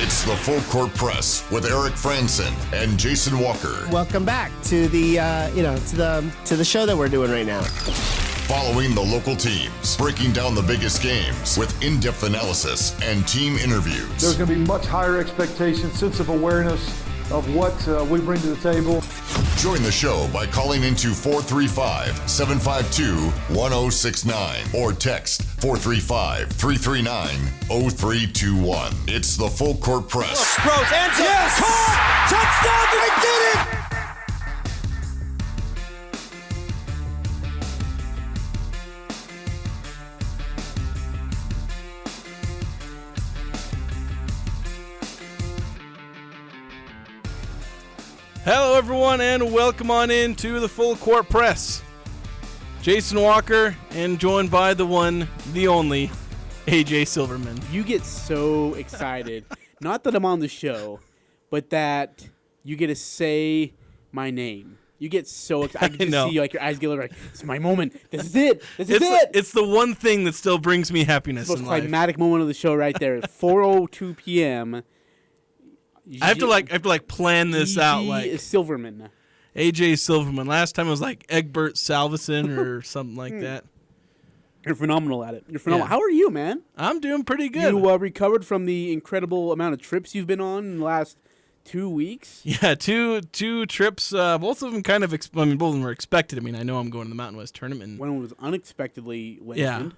It's the Full Court Press with Eric Franson and Jason Walker. Welcome back to the to the show that we're doing right now. Following the local teams, breaking down the biggest games with in-depth analysis and team interviews. There's going to be much higher expectations, sense of awareness of what we bring to the table. Join the show by calling into 435-752-1069 or text 435-339-0321. It's the Full Court Press. Sproles, end zone, yes! Caught! Touchdown! They did it! Hello, everyone, and welcome on into the Full Court Press. Jason Walker, and joined by the one, the only, Ajay Salvesen. You get so excited, not that I'm on the show, but that you get to say my name. You get so excited. I can just see you, like, your eyes get like, it's my moment. This is it. This is it. It's the one thing that still brings me happiness in life. The most climatic moment of the show right there. 4:02 p.m. I have to plan this out. Like is Silverman. Ajay Salvesen. Last time it was like Egbert Salvesen or something like that. You're phenomenal at it. You're phenomenal. Yeah. How are you, man? I'm doing pretty good. You recovered from the incredible amount of trips you've been on in the last 2 weeks? Yeah, two trips. Both of them both of them were expected. I mean, I know I'm going to the Mountain West tournament. One was unexpectedly lengthened.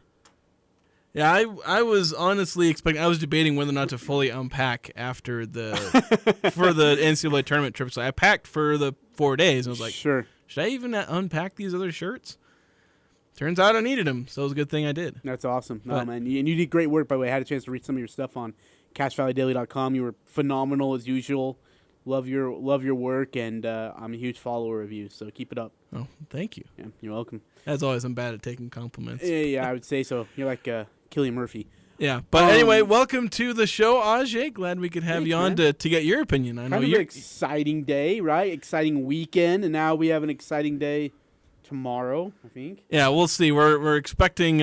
Yeah, I was honestly expecting. I was debating whether or not to fully unpack after the for the NCAA tournament trip. So I packed for the 4 days, and I was like, sure. Should I even unpack these other shirts? Turns out I needed them, so it was a good thing I did. That's awesome. No, man, and you did great work. By the way, I had a chance to read some of your stuff on CashValleyDaily.com. You were phenomenal as usual. Love your work, and I'm a huge follower of you. So keep it up. Oh, thank you. Yeah, you're welcome. As always, I'm bad at taking compliments. Yeah, I would say so. You're like Killian Murphy. Yeah, but anyway, welcome to the show, Ajay. Glad we could have you on to get your opinion. I know you're an exciting day, right? Exciting weekend, and now we have an exciting day tomorrow, I think. Yeah, we'll see. We're expecting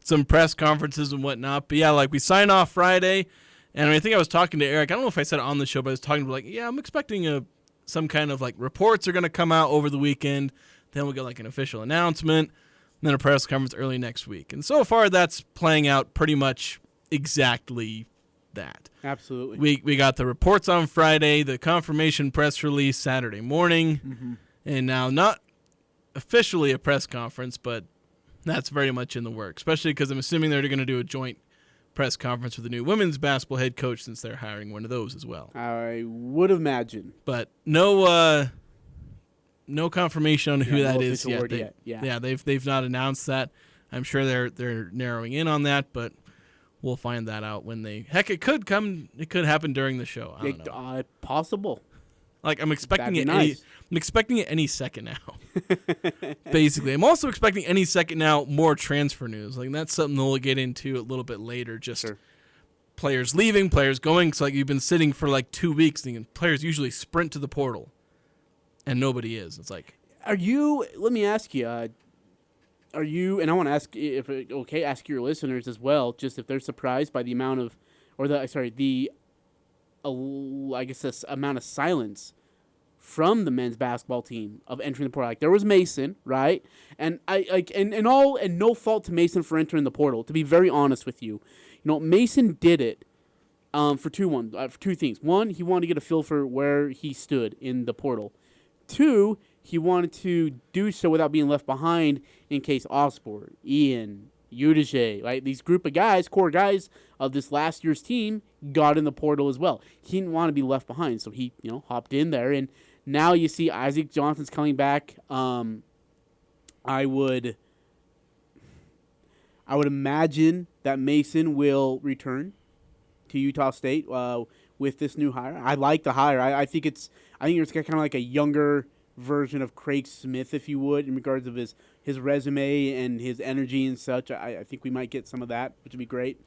some press conferences and whatnot. But yeah, like we sign off Friday, and I think I was talking to Eric. I don't know if I said it on the show, but I was talking to I'm expecting some kind of like reports are going to come out over the weekend. Then we'll get like an official announcement. And then a press conference early next week. And so far, that's playing out pretty much exactly that. Absolutely. We got the reports on Friday, the confirmation press release Saturday morning, and now not officially a press conference, but that's very much in the works, especially because I'm assuming they're going to do a joint press conference with the new women's basketball head coach since they're hiring one of those as well. I would imagine. But no confirmation on who that is yet. Yeah, they've not announced that. I'm sure they're narrowing in on that, but we'll find that out when they. Heck, it could come. It could happen during the show. I don't know. Possible. Like I'm expecting it. Nice. I'm expecting it any second now. Basically, I'm also expecting any second now more transfer news. Like that's something that we'll get into a little bit later. Just players leaving, players going. So like you've been sitting for like 2 weeks thinking players usually sprint to the portal. And nobody is. It's like, let me ask you, and I want to ask ask your listeners as well, just if they're surprised by the amount of, this amount of silence from the men's basketball team of entering the portal. Like there was Mason, right? And no fault to Mason for entering the portal. To be very honest with you, Mason did it for two things. One, he wanted to get a feel for where he stood in the portal. Two, he wanted to do so without being left behind in case Osborne, Ian, Udije, right? These group of guys, core guys of this last year's team got in the portal as well. He didn't want to be left behind, so he, hopped in there. And now you see Isaac Johnson's coming back. I would imagine that Mason will return to Utah State with this new hire. I like the hire. I think it's kind of like a younger version of Craig Smith, if you would, in regards of his resume and his energy and such. I think we might get some of that, which would be great.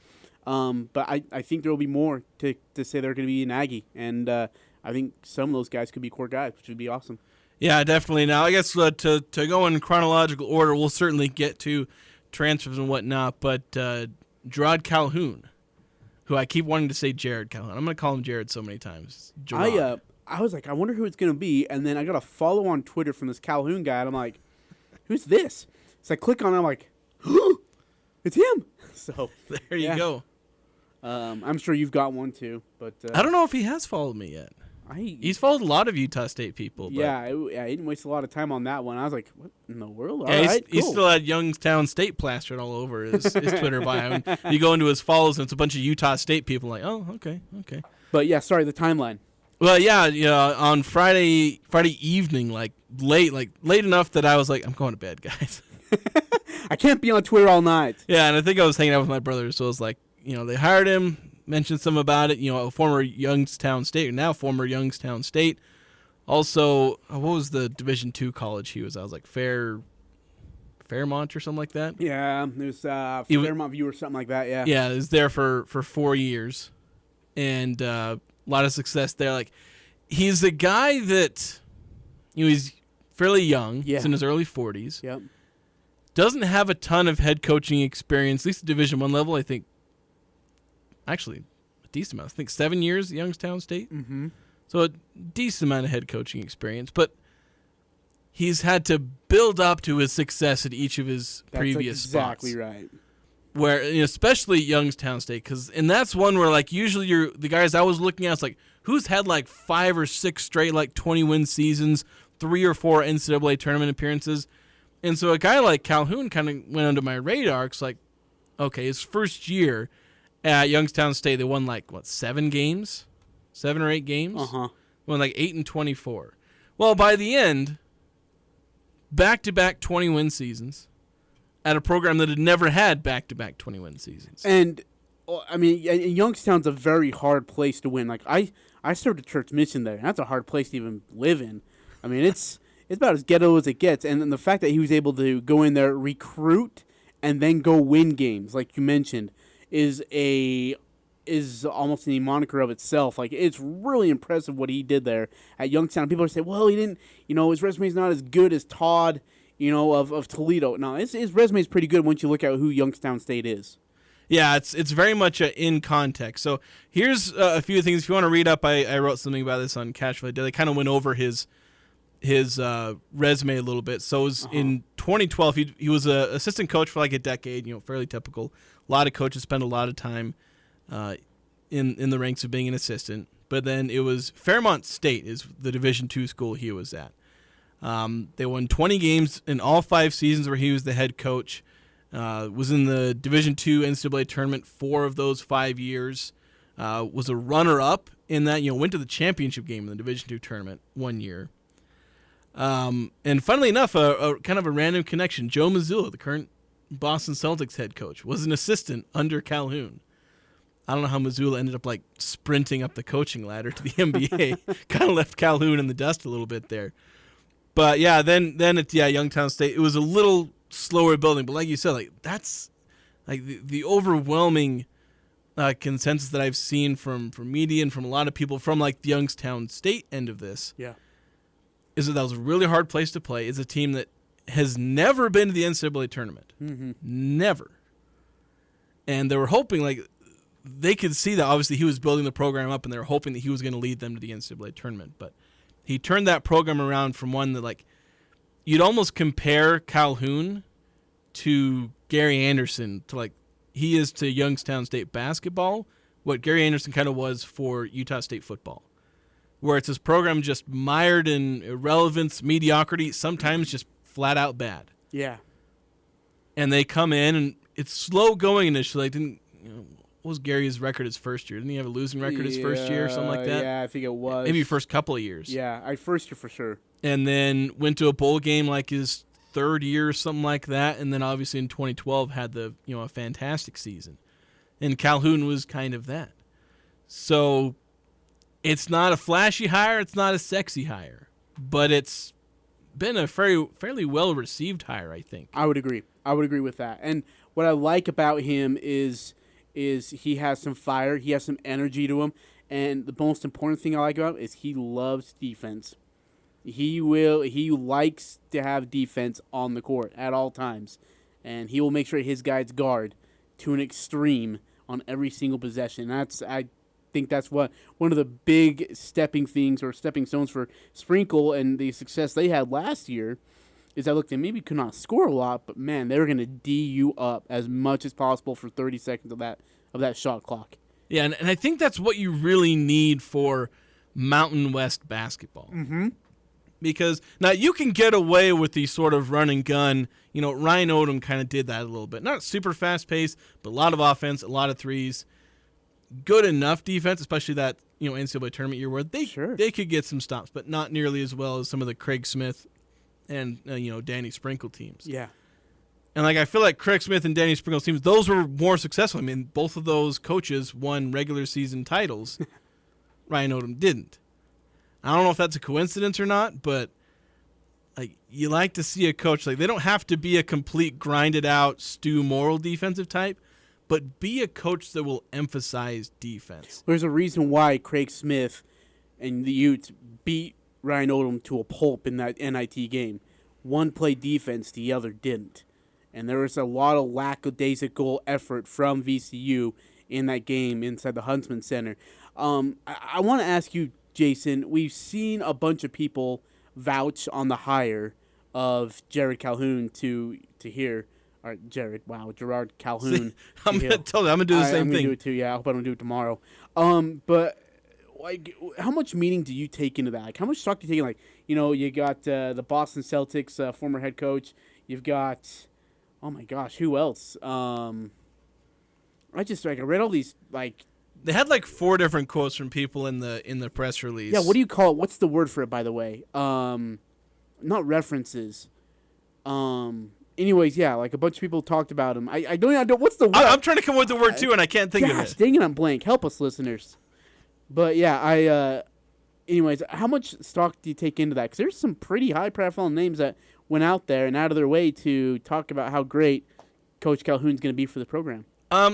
But I think there will be more to say they're going to be an Aggie, and I think some of those guys could be core guys, which would be awesome. Yeah, definitely. Now, I guess to go in chronological order, we'll certainly get to transfers and whatnot, but Jerrod Calhoun, who I keep wanting to say Jerrod Calhoun. I'm going to call him Jerrod so many times. Jerrod. I was like, I wonder who it's going to be. And then I got a follow on Twitter from this Calhoun guy. And I'm like, who's this? So I click on it. I'm like, it's him. So there you go. I'm sure you've got one too. But I don't know if he has followed me yet. He's followed a lot of Utah State people. But yeah, I didn't waste a lot of time on that one. I was like, what in the world? Yeah, All right, he cool. still had Youngstown State plastered all over his Twitter bio. And you go into his follows, and it's a bunch of Utah State people like, oh, okay. But yeah, sorry, the timeline. Well, yeah, on Friday evening, like late enough that I was like, I'm going to bed, guys. I can't be on Twitter all night. Yeah, and I think I was hanging out with my brother, so it was like, they hired him, mentioned some about it, a former Youngstown State, now former Youngstown State. Also, what was the Division II college he was at? I was like Fairmont or something like that. Yeah, there's Fairmont View or something like that, yeah. Yeah, he was there for 4 years, and a lot of success there. Like, he's a guy that, he's fairly young. Yeah. He's in his early 40s. Yep. Doesn't have a ton of head coaching experience, at least at Division I level, I think. Actually, a decent amount. I think 7 years at Youngstown State. Mm-hmm. So a decent amount of head coaching experience. But he's had to build up to his success at each of his previous spots. Exactly right. Where, especially Youngstown State, and that's one where, like, usually the guys I was looking at, it's like, who's had, like, 5 or 6 straight, like, 20-win seasons, 3 or 4 NCAA tournament appearances. And so a guy like Calhoun kind of went under my radar. It's like, okay, his first year at Youngstown State, they won, like, 7 games? 7 or 8 games? Uh-huh. Won, like, 8-24. Well, by the end, back-to-back 20-win seasons at a program that had never had back-to-back 20-win seasons. And, I mean, Youngstown's a very hard place to win. Like, I served a church mission there, and that's a hard place to even live in. I mean, it's about as ghetto as it gets. And then the fact that he was able to go in there, recruit, and then go win games, like you mentioned, is almost a moniker of itself. Like, it's really impressive what he did there at Youngstown. People say, well, he didn't, his resume's not as good as Todd, of Toledo. No, his resume is pretty good once you look at who Youngstown State is. Yeah, it's very much in context. So here's a few things. If you want to read up, I wrote something about this on Cashflow Daily. Kind of went over his resume a little bit. So it was in 2012, he was an assistant coach for like a decade, fairly typical. A lot of coaches spend a lot of time in the ranks of being an assistant. But then it was Fairmont State is the Division II school he was at. They won 20 games in all 5 seasons where he was the head coach. Was in the Division II NCAA tournament 4 of those 5 years. Was a runner-up in that, went to the championship game in the Division II tournament 1 year. And funnily enough, a kind of a random connection. Joe Mazzulla, the current Boston Celtics head coach, was an assistant under Calhoun. I don't know how Mazzulla ended up like sprinting up the coaching ladder to the NBA. Kind of left Calhoun in the dust a little bit there. But yeah, then at Youngstown State, it was a little slower building. But like you said, like that's like the overwhelming consensus that I've seen from media and from a lot of people from like the Youngstown State end of this. Yeah. Is that was a really hard place to play. It's a team that has never been to the NCAA tournament. Mm-hmm. Never. And they were hoping, like, they could see that obviously he was building the program up and they were hoping that he was going to lead them to the NCAA tournament. But he turned that program around from one that, like, you'd almost compare Calhoun to Gary Anderson, to, like, he is to Youngstown State basketball, what Gary Anderson kind of was for Utah State football. Where it's this program just mired in irrelevance, mediocrity, sometimes just flat out bad. Yeah. And they come in, and it's slow going initially. What was Gary's record his first year? Didn't he have a losing record his first year or something like that? Yeah, I think it was. Maybe first couple of years. Yeah, first year for sure. And then went to a bowl game like his third year or something like that. And then obviously in 2012 had a fantastic season. And Calhoun was kind of that. So it's not a flashy hire. It's not a sexy hire. But it's been a fairly well-received hire, I think. I would agree. I would agree with that. And what I like about him is he has some fire. He has some energy to him. And the most important thing I like about him is he loves defense. He likes to have defense on the court at all times. And he will make sure his guys guard to an extreme on every single possession. I think that's one of the big stepping stones for Sprinkle and the success they had last year. Is that look, they maybe could not score a lot, but man, they were going to D you up as much as possible for 30 seconds of that shot clock. Yeah, and I think that's what you really need for Mountain West basketball. Mm-hmm. Because now you can get away with the sort of run and gun. Ryan Odom kind of did that a little bit. Not super fast paced, but a lot of offense, a lot of threes. Good enough defense, especially that NCAA tournament year where they could get some stops, but not nearly as well as some of the Craig Smith and Danny Sprinkle teams. Yeah. And I feel like Craig Smith and Danny Sprinkle's teams, those were more successful. I mean, both of those coaches won regular season titles. Ryan Odom didn't. I don't know if that's a coincidence or not, but you like to see a coach they don't have to be a complete grinded out Stu Morrill defensive type, but be a coach that will emphasize defense. There's a reason why Craig Smith and the Utes beat Ryan Odom to a pulp in that NIT game. One played defense, the other didn't. And there was a lot of lackadaisical effort from VCU in that game inside the Huntsman Center. I want to ask you, Jason, we've seen a bunch of people vouch on the hire of Jerrod Calhoun to here. Or Jerrod Calhoun. See, I'm going to tell you, I'm going to do the same I'm thing. I'm going to do it too, yeah. I hope I don't do it tomorrow. But how much meaning do you take into that? How much stock do you take in, you got the Boston Celtics former head coach. You've got, oh my gosh, who else? I read all these, They had 4 different quotes from people in the press release. Yeah, what do you call it? What's the word for it, by the way? Not references. Anyways, yeah, a bunch of people talked about him. I don't. What's the word? I'm trying to come up with the word too, and I can't think of it. Dang it, I'm blank. Help us, listeners. But yeah, anyways, how much stock do you take into that? Because there's some pretty high-profile names that went out there and out of their way to talk about how great Coach Calhoun's going to be for the program.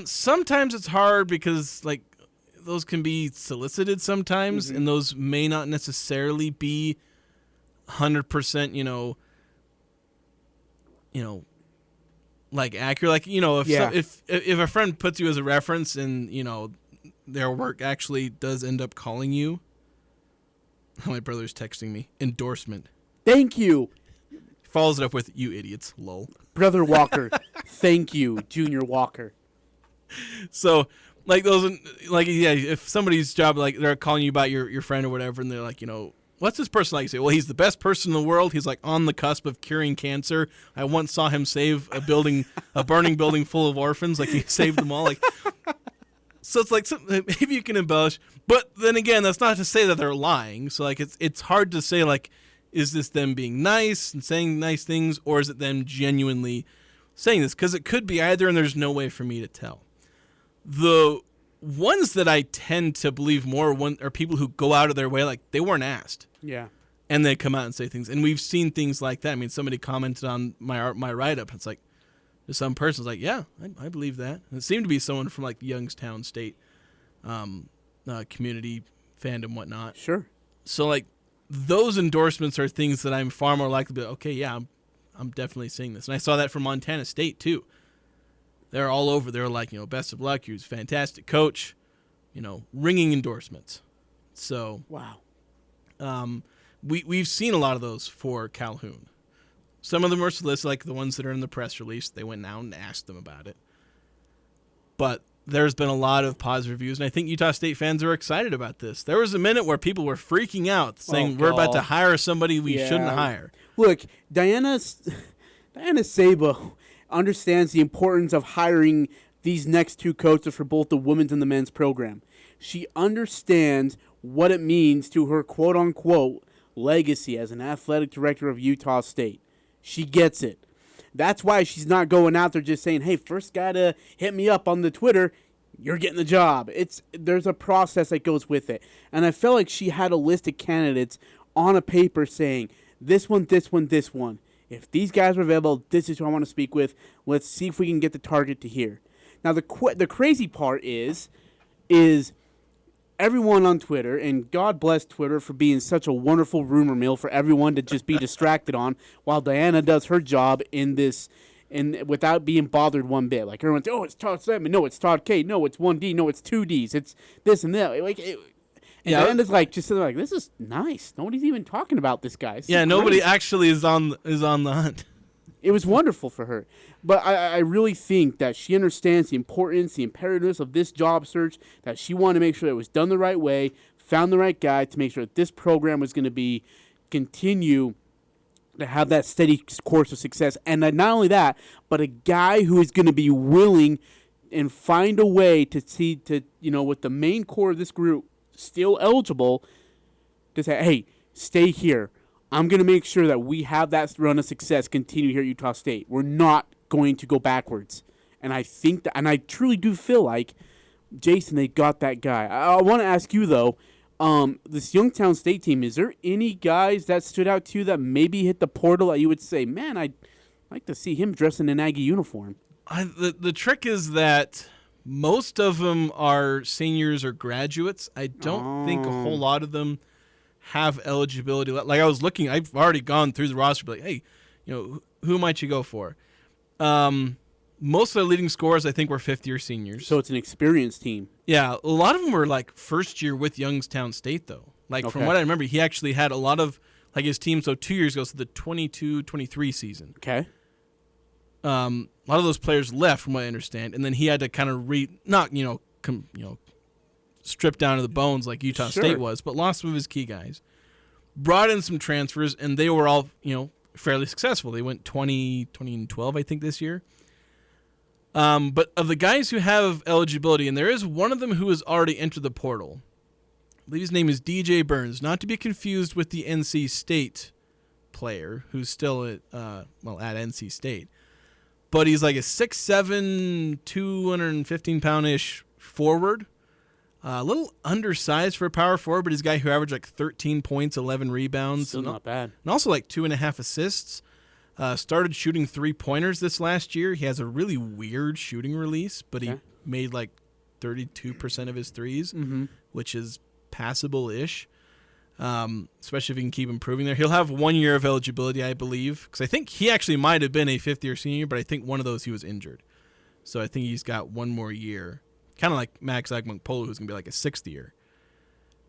Sometimes it's hard because those can be solicited sometimes, Mm-hmm. and those may not necessarily be 100%, accurate. If a friend puts you as a reference and their work actually does end up calling you. My brother's texting me. Endorsement. Thank you. Follows it up with, you idiots, lol. Brother Walker. Thank you, Junior Walker. So, if somebody's job, they're calling you about your friend or whatever, and they're what's this person like? You say, well, he's the best person in the world. He's on the cusp of curing cancer. I once saw him save a burning building full of orphans. He saved them all. So it's maybe you can embellish, but then again, that's not to say that they're lying. So it's hard to say is this them being nice and saying nice things, or is it them genuinely saying this? Because it could be either, and there's no way for me to tell. The ones that I tend to believe more are people who go out of their way, they weren't asked. Yeah. And they come out and say things. And we've seen things like that. I mean, somebody commented on my write-up. It's some person's yeah, I believe that. And it seemed to be someone from Youngstown State community fandom, whatnot. Sure. So those endorsements are things that I'm far more likely to be okay, yeah, I'm definitely seeing this. And I saw that from Montana State too. They're all over. They're best of luck. He was a fantastic coach. Ringing endorsements. So wow. We've seen a lot of those for Calhoun. Some of them are solicited, the ones that are in the press release. They went out and asked them about it. But there's been a lot of positive reviews, and I think Utah State fans are excited about this. There was a minute where people were freaking out, saying we're about to hire somebody we shouldn't hire. Look, Diana Sabo understands the importance of hiring these next 2 coaches for both the women's and the men's program. She understands what it means to her quote-unquote legacy as an athletic director of Utah State. She gets it. That's why she's not going out there just saying, hey, first guy to hit me up on the Twitter, you're getting the job. There's a process that goes with it. And I felt like she had a list of candidates on a paper saying, this one, this one, this one. If these guys are available, this is who I want to speak with. Let's see if we can get the target to here. Now, the crazy part is everyone on Twitter, and God bless Twitter for being such a wonderful rumor mill for everyone to just be distracted on while Diana does her job in this and without being bothered one bit. Like everyone's, oh, it's Todd Sletman, no, it's Todd K, no, it's 1D, no, it's 2Ds, it's this and that. And it's like just like, this is nice. Nobody's even talking about this guy. This nobody actually is on the hunt. It was wonderful for her. But I really think that she understands the importance, the imperativeness of this job search, that she wanted to make sure that it was done the right way, found the right guy to make sure that this program was going to continue to have that steady course of success. And not only that, but a guy who is going to be willing and find a way with the main core of this group still eligible, to say, hey, stay here. I'm going to make sure that we have that run of success continue here at Utah State. We're not going to go backwards. And I think that, and I truly do feel like, Jason, they got that guy. I want to ask you, though, this Youngstown State team, is there any guys that stood out to you that maybe hit the portal that you would say, man, I'd like to see him dressed in an Aggie uniform? The trick is that most of them are seniors or graduates. I don't think a whole lot of them have eligibility. Like I was looking, I've already gone through the roster, but like, hey, who might you go for? Most of the leading scorers, I think, were fifth-year seniors. So it's an experienced team. Yeah, a lot of them were like first year with Youngstown State, though. Like from what I remember, he actually had a lot of like his team. So 2 years ago, so the 22-23 season. Okay. A lot of those players left, from what I understand, and then he had to kind of stripped down to the bones like Utah State was, but lost some of his key guys. Brought in some transfers, and they were all, fairly successful. They went 20-12, I think, this year. But of the guys who have eligibility, and there is one of them who has already entered the portal. I believe his name is DJ Burns, not to be confused with the NC State player who's still at NC State. But he's like a 6'7", 215-pound-ish forward. A little undersized for a power forward, but he's a guy who averaged like 13 points, 11 rebounds. Still not bad. And also like 2.5 assists. Started shooting 3-pointers this last year. He has a really weird shooting release, but he made like 32% of his threes, which is passable-ish, especially if he can keep improving there. He'll have 1 year of eligibility, I believe, because I think he actually might have been a fifth-year senior, but I think one of those he was injured. So I think he's got 1 more year. Kind of like Max Agmokpolo, who's going to be like a 6th year.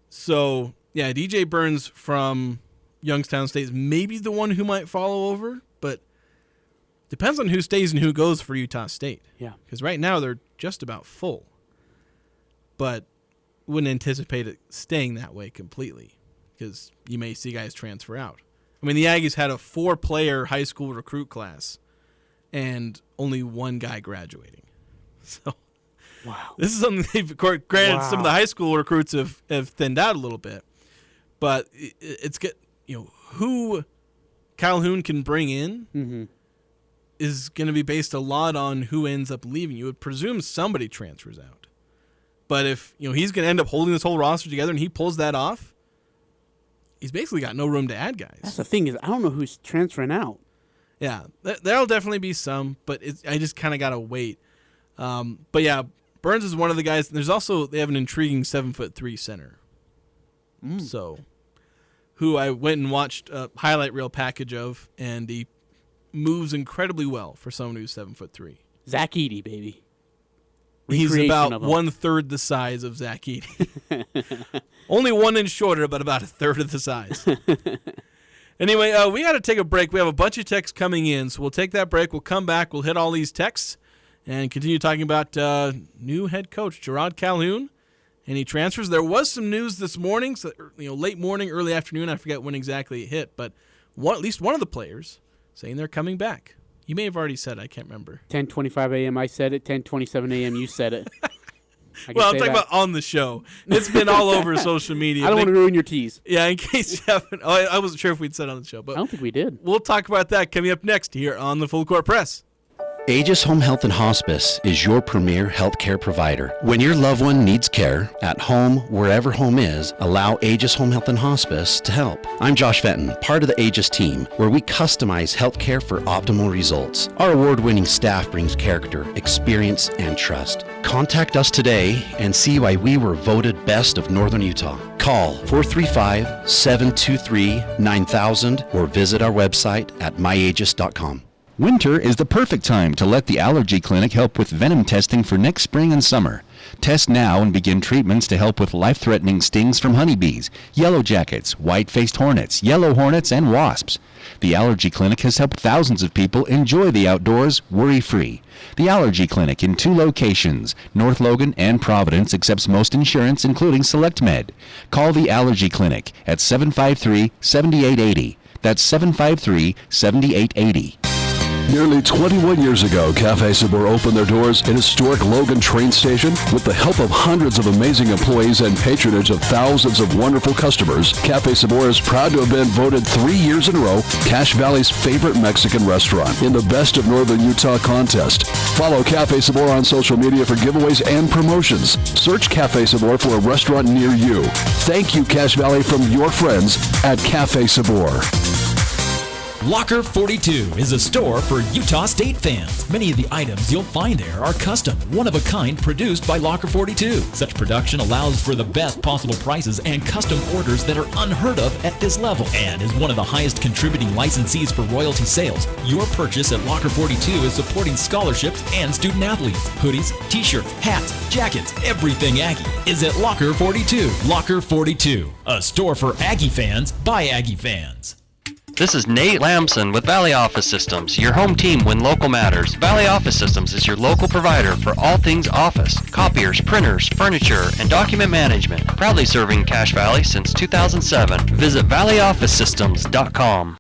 So, yeah, DJ Burns from Youngstown State is maybe the one who might follow over, but depends on who stays and who goes for Utah State. Yeah. Because right now they're just about full. But wouldn't anticipate it staying that way completely, because you may see guys transfer out. I mean, the Aggies had a 4-player high school recruit class and only 1 guy graduating. So... Wow. This is something they've, granted, some of the high school recruits have thinned out a little bit, but it's good. Who Calhoun can bring in is going to be based a lot on who ends up leaving. You would presume somebody transfers out, but if he's going to end up holding this whole roster together and he pulls that off, he's basically got no room to add guys. That's the thing, is I don't know who's transferring out. Yeah, there'll definitely be some, but I just kind of got to wait. But yeah. Burns is one of the guys. There's also, they have an intriguing 7'3" center. So, who I went and watched a highlight reel package of, and he moves incredibly well for someone who's 7'3". Zach Edey, baby. He's about 1/3 the size of Zach Edey. Only 1 inch shorter, but about 1/3 of the size. Anyway, we got to take a break. We have a bunch of texts coming in, so we'll take that break. We'll come back. We'll hit all these texts and continue talking about new head coach Jerrod Calhoun. Any transfers? There was some news this morning, so, late morning, early afternoon. I forget when exactly it hit, but at least one of the players saying they're coming back. You may have already said it. I can't remember. 10:25 a.m. I said it. 10:27 a.m. you said it. Well, I'm talking about on the show. It's been all over social media. I don't want to ruin your tease. Yeah, in case you haven't. I wasn't sure if we'd said it on the show, but I don't think we did. We'll talk about that coming up next here on the Full Court Press. Agis Home Health and Hospice is your premier healthcare provider. When your loved one needs care, at home, wherever home is, allow Agis Home Health and Hospice to help. I'm Josh Fenton, part of the Agis team, where we customize healthcare for optimal results. Our award-winning staff brings character, experience, and trust. Contact us today and see why we were voted best of Northern Utah. Call 435-723-9000 or visit our website at myagis.com. Winter is the perfect time to let the Allergy Clinic help with venom testing for next spring and summer. Test now and begin treatments to help with life-threatening stings from honeybees, yellow jackets, white-faced hornets, yellow hornets, and wasps. The Allergy Clinic has helped thousands of people enjoy the outdoors worry-free. The Allergy Clinic in 2 locations, North Logan and Providence, accepts most insurance, including SelectMed. Call the Allergy Clinic at 753-7880. That's 753-7880. Nearly 21 years ago, Cafe Sabor opened their doors in historic Logan train station. With the help of hundreds of amazing employees and patronage of thousands of wonderful customers, Cafe Sabor is proud to have been voted 3 years in a row Cache Valley's favorite Mexican restaurant in the Best of Northern Utah contest. Follow Cafe Sabor on social media for giveaways and promotions. Search Cafe Sabor for a restaurant near you. Thank you, Cache Valley, from your friends at Cafe Sabor. Locker 42 is a store for Utah State fans. Many of the items you'll find there are custom, one-of-a-kind, produced by Locker 42. Such production allows for the best possible prices and custom orders that are unheard of at this level, and is one of the highest contributing licensees for royalty sales. Your purchase at Locker 42 is supporting scholarships and student athletes. Hoodies, t-shirts, hats, jackets, everything Aggie is at Locker 42. Locker 42, a store for Aggie fans by Aggie fans. This is Nate Lamson with Valley Office Systems, your home team when local matters. Valley Office Systems is your local provider for all things office, copiers, printers, furniture, and document management. Proudly serving Cache Valley since 2007. Visit valleyofficesystems.com.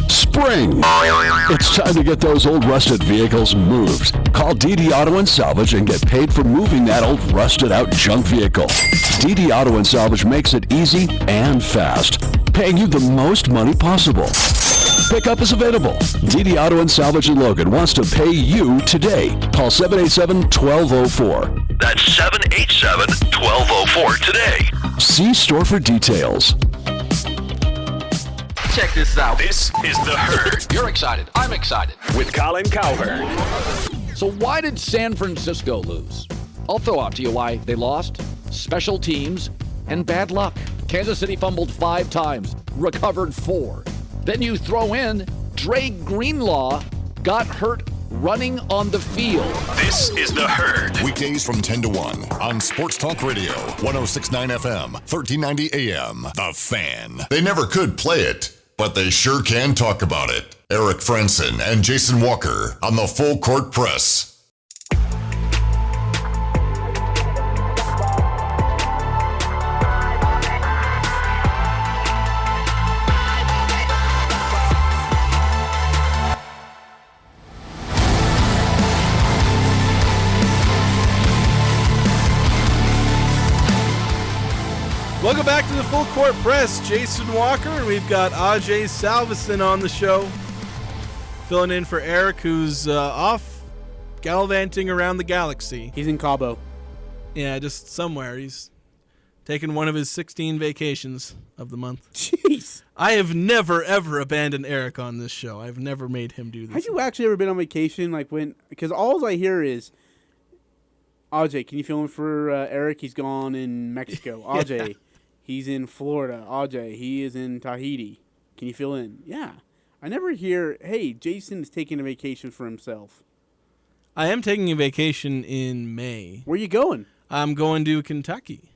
Spring! It's time to get those old rusted vehicles moved. Call DD Auto and Salvage and get paid for moving that old rusted out junk vehicle. DD Auto and Salvage makes it easy and fast, paying you the most money possible. Pickup is available. DD Auto and Salvage in Logan wants to pay you today. Call 787-1204. That's 787-1204 today. See store for details. Check this out. This is The Herd. You're excited. I'm excited. With Colin Cowherd. So why did San Francisco lose? I'll throw out to you why they lost. Special teams and bad luck. Kansas City fumbled 5 times, recovered 4. Then you throw in Dre Greenlaw got hurt running on the field. This is The Herd. Weekdays from 10 to 1 on Sports Talk Radio, 106.9 FM, 1390 AM. The Fan. They never could play it, but they sure can talk about it. Eric Franson and Jason Walker on the Full Court Press. Welcome back to the Full Court Press. Jason Walker, and we've got Ajay Salvesen on the show, filling in for Eric, who's off gallivanting around the galaxy. He's in Cabo. Yeah, just somewhere. He's taking one of his 16 vacations of the month. Jeez. I have never, ever abandoned Eric on this show. I've never made him do this. Have you actually ever been on vacation? Because all I hear is, Ajay, can you fill in for Eric? He's gone in Mexico. Ajay, he's in Florida. Ajay, he is in Tahiti. Can you fill in? Yeah. I never hear, hey, Jason is taking a vacation for himself. I am taking a vacation in May. Where are you going? I'm going to Kentucky.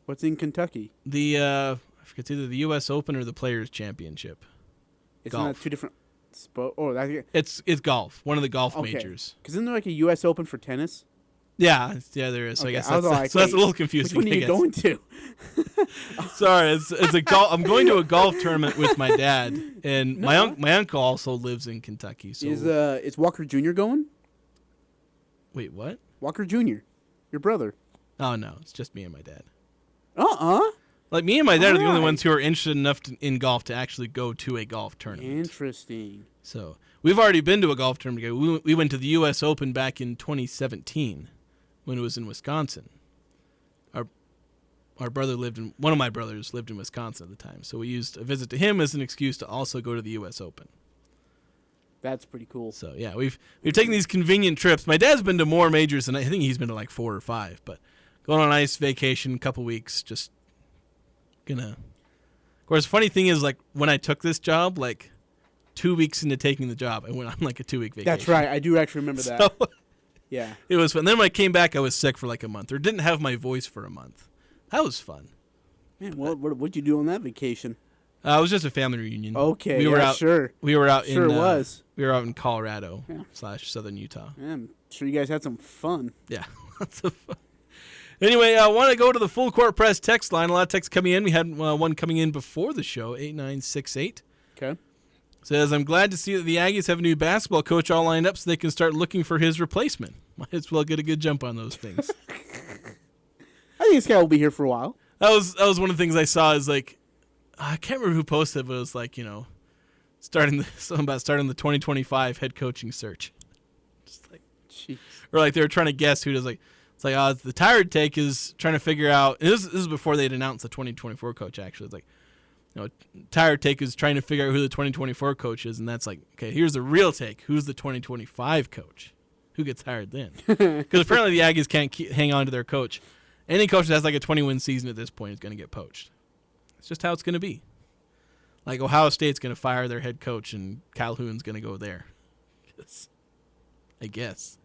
What's in Kentucky? I forget, it's either the U.S. Open or the Players' Championship. It's not 2 different... It's golf. One of the golf majors. Because isn't there like a U.S. Open for tennis? Yeah, there is. So okay, I guess that's a little confusing. Which one are you going to? Sorry, it's a golf. I'm going to a golf tournament with my dad, and my uncle also lives in Kentucky. So is Walker Jr. going? Wait, what? Walker Jr., your brother. Oh no, it's just me and my dad. Like me and my dad are the only ones who are interested enough in golf to actually go to a golf tournament. Interesting. So we've already been to a golf tournament. We went to the U.S. Open back in 2017 when it was in Wisconsin. Our brother one of my brothers lived in Wisconsin at the time, so we used a visit to him as an excuse to also go to the U.S. Open. That's pretty cool. So yeah, we've taken these convenient trips. My dad's been to more majors, and I think he's been to like 4 or 5. But going on a nice vacation, couple weeks, just gonna. Of course, the funny thing is, like when I took this job, like 2 weeks into taking the job. I went on like a 2-week vacation. That's right. I do actually remember that. So, yeah. It was fun. Then when I came back, I was sick for like a month, or didn't have my voice for a month. That was fun. Man, what'd you do on that vacation? It was just a family reunion. Okay, we were out. Sure. We were out. Sure in, was. We were out in Colorado / Southern Utah. Yeah, I'm sure you guys had some fun. Yeah, lots of fun. Anyway, I want to go to the Full Court Press text line. A lot of texts coming in. We had one coming in before the show, 8968. Okay. Says, I'm glad to see that the Aggies have a new basketball coach all lined up so they can start looking for his replacement. Might as well get a good jump on those things. I think this guy will be here for a while. That was one of the things I saw is like, I can't remember who posted it, but it was like, something about starting the 2025 head coaching search. Just like, jeez. Or like they were trying to guess who does like, it's like, the tired take is trying to figure out, and this is before they'd announced the 2024 coach actually. It's like, tired take is trying to figure out who the 2024 coach is, and that's like, okay, here's the real take. Who's the 2025 coach? Who gets hired then? Because apparently the Aggies can't hang on to their coach. Any coach that has like a 20-win season at this point is going to get poached. It's just how it's going to be. Like Ohio State's going to fire their head coach, and Calhoun's going to go there. I guess.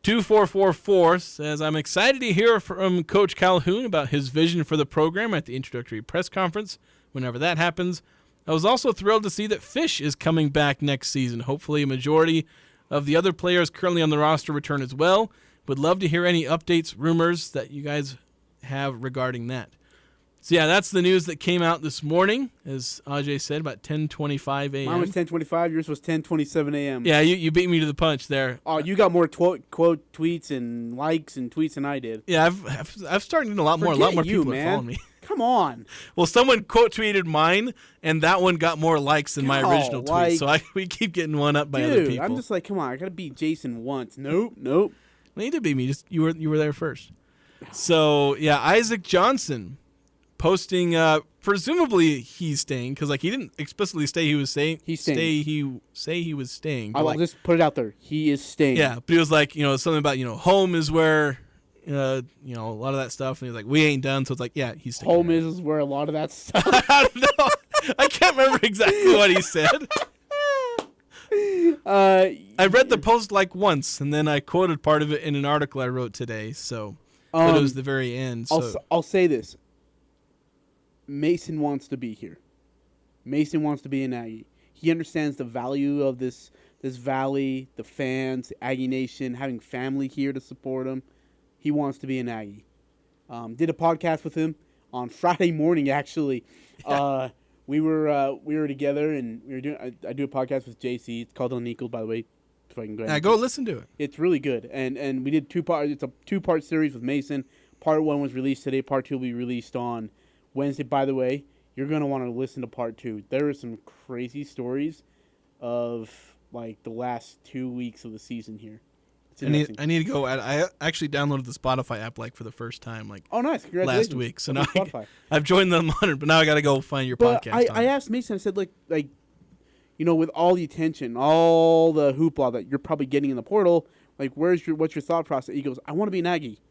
2444 says, I'm excited to hear from Coach Calhoun about his vision for the program at the introductory press conference, whenever that happens. I was also thrilled to see that Fish is coming back next season. Hopefully a majority of the other players currently on the roster return as well. Would love to hear any updates, rumors that you guys have regarding that. So, yeah, that's the news that came out this morning, as Ajay said, about 10:25 a.m. Mine was 10:25. Yours was 10:27 a.m. Yeah, you beat me to the punch there. Oh, you got more quote tweets and likes and tweets than I did. Yeah, I've started getting a lot more people are following me. Come on. Well, someone quote tweeted mine, and that one got more likes than my original tweet. So we keep getting one up by other people. I'm just like, come on, I gotta beat Jason once. Nope. Well, you did beat me. Just you were there first. So yeah, Isaac Johnson posting. Presumably he's staying because like he didn't explicitly say he was staying. He was staying. I'll just put it out there. He is staying. Yeah, but he was like something about home is where. A lot of that stuff, and he's like, we ain't done, so it's like, yeah, he's staying. Home is where a lot of that stuff. I don't know. I can't remember exactly what he said. I read the post like once, and then I quoted part of it in an article I wrote today, so but it was the very end. So. I'll say this. Mason wants to be here. Mason wants to be an Aggie. He understands the value of this valley, the fans, the Aggie Nation, having family here to support him. He wants to be an Aggie. Did a podcast with him on Friday morning. Actually, we were together and we were doing. I do a podcast with JC. It's called Unequaled, by the way. If I can go ahead. Go listen to it. It's really good. And we did 2 parts. It's a 2-part series with Mason. Part 1 was released today. Part 2 will be released on Wednesday. By the way, you're gonna want to listen to Part 2. There are some crazy stories of like the last 2 weeks of the season here. I need to go. I actually downloaded the Spotify app for the first time oh nice, congratulations. last week. So now I've joined them on it, but now I got to go find your podcast. I asked Mason. I said like with all the attention, all the hoopla that you're probably getting in the portal, like what's your thought process? He goes, I want to be an Aggie,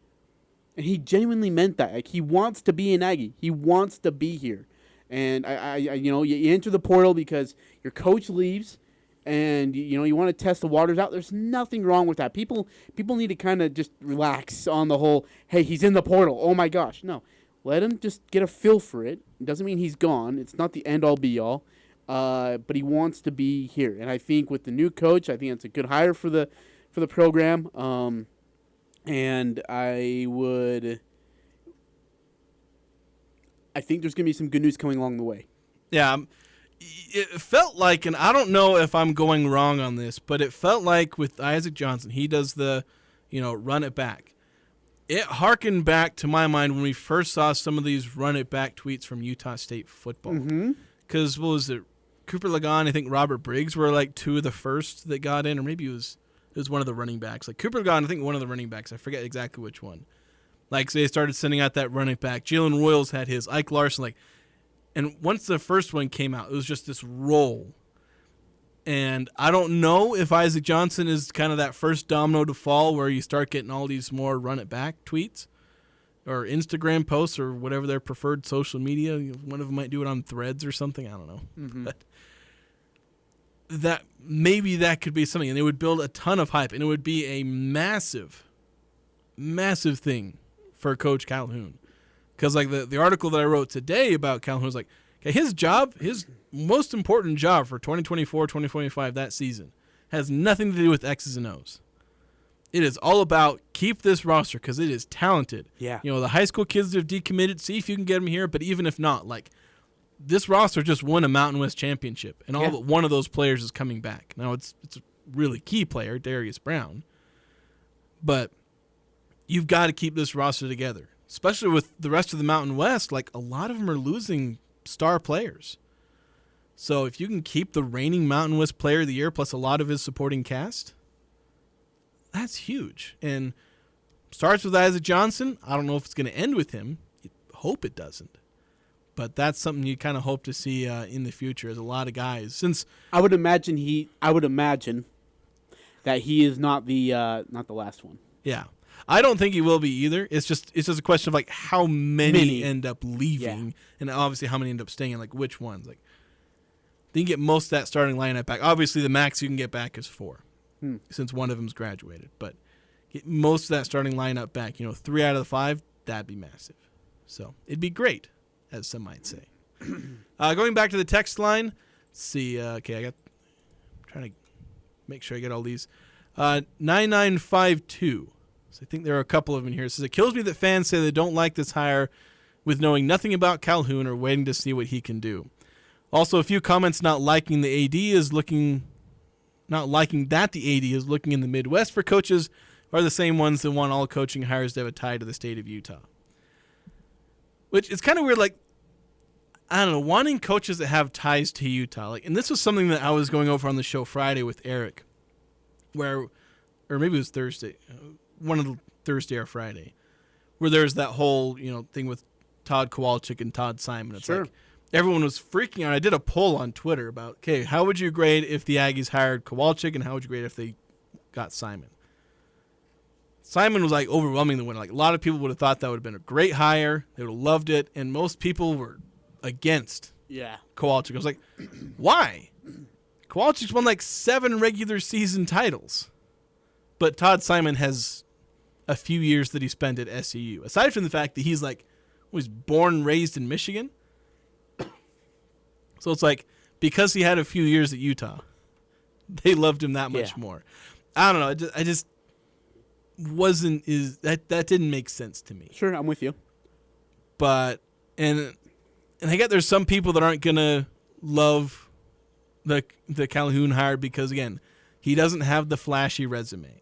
and he genuinely meant that. Like he wants to be an Aggie. He wants to be here, and you enter the portal because your coach leaves. And you want to test the waters out. There's nothing wrong with that. People need to kind of just relax on the whole. Hey, he's in the portal. Oh my gosh, no. Let him just get a feel for it. It doesn't mean he's gone. It's not the end all be all. But he wants to be here. And I think with the new coach, I think it's a good hire for the program. And I think there's gonna be some good news coming along the way. Yeah. It felt like, and I don't know if I'm going wrong on this, but it felt like with Isaac Johnson, he does the, run it back. It harkened back to my mind when we first saw some of these run it back tweets from Utah State football. Because what was it? Cooper Lagon, I think Robert Briggs were like 2 of the first that got in, or maybe it was one of the running backs. Like Cooper Lagon, I think one of the running backs. I forget exactly which one. Like so they started sending out that run it back. Jalen Royals had his. Ike Larson, and once the first one came out, it was just this roll. And I don't know if Isaac Johnson is kind of that first domino to fall where you start getting all these more run-it-back tweets or Instagram posts or whatever their preferred social media. One of them might do it on Threads or something. I don't know. that maybe that could be something, and it would build a ton of hype, and it would be a massive, massive thing for Coach Calhoun. Because like the article that I wrote today about Calhoun was like, okay, his most important job for 2024, 2025, that season, has nothing to do with X's and O's. It is all about keep this roster because it is talented. Yeah. The high school kids that have decommitted, see if you can get them here. But even if not, like, this roster just won a Mountain West championship, and all but one of those players is coming back. Now, it's a really key player, Darius Brown. But you've got to keep this roster together, especially with the rest of the Mountain West. Like, a lot of them are losing star players. So if you can keep the reigning Mountain West Player of the Year plus a lot of his supporting cast, that's huge. And starts with Isaac Johnson. I don't know if it's going to end with him. You hope it doesn't. But that's something you kind of hope to see in the future as a lot of guys. Since I would imagine that he is not the last one. Yeah. I don't think he will be either. It's just a question of like how many end up leaving, and obviously how many end up staying, and like which ones. Like, then you get most of that starting lineup back. Obviously, the max you can get back is 4, since one of them's graduated. But get most of that starting lineup back. 3 out of the 5, that'd be massive. So it'd be great, as some might say. Going back to the text line, let's see. Okay, I'm trying to make sure I get all these. 9952. So I think there are a couple of them in here. It says, it kills me that fans say they don't like this hire with knowing nothing about Calhoun or waiting to see what he can do. Also, a few comments not liking that the AD is looking in the Midwest for coaches are the same ones that want all coaching hires to have a tie to the state of Utah. Which is kind of weird, like, I don't know, wanting coaches that have ties to Utah. Like, and this was something that I was going over on the show Friday with Eric, or maybe it was Thursday, one of the Thursday or Friday, where there's that whole, thing with Todd Kowalczyk and Todd Simon. It's like everyone was freaking out. I did a poll on Twitter about, okay, how would you grade if the Aggies hired Kowalczyk, and how would you grade if they got Simon? Simon was like overwhelming the winner. Like, a lot of people would have thought that would have been a great hire. They would have loved it, and most people were against Kowalczyk. I was like, why? Kowalczyk's won like 7 regular season titles. But Todd Simon has a few years that he spent at SCU. Aside from the fact that he's like, was born and raised in Michigan. So it's like, because he had a few years at Utah, they loved him that much more. I don't know. I just wasn't, that didn't make sense to me. Sure, I'm with you. But, and I get there's some people that aren't going to love the Calhoun hire because, again, he doesn't have the flashy resume.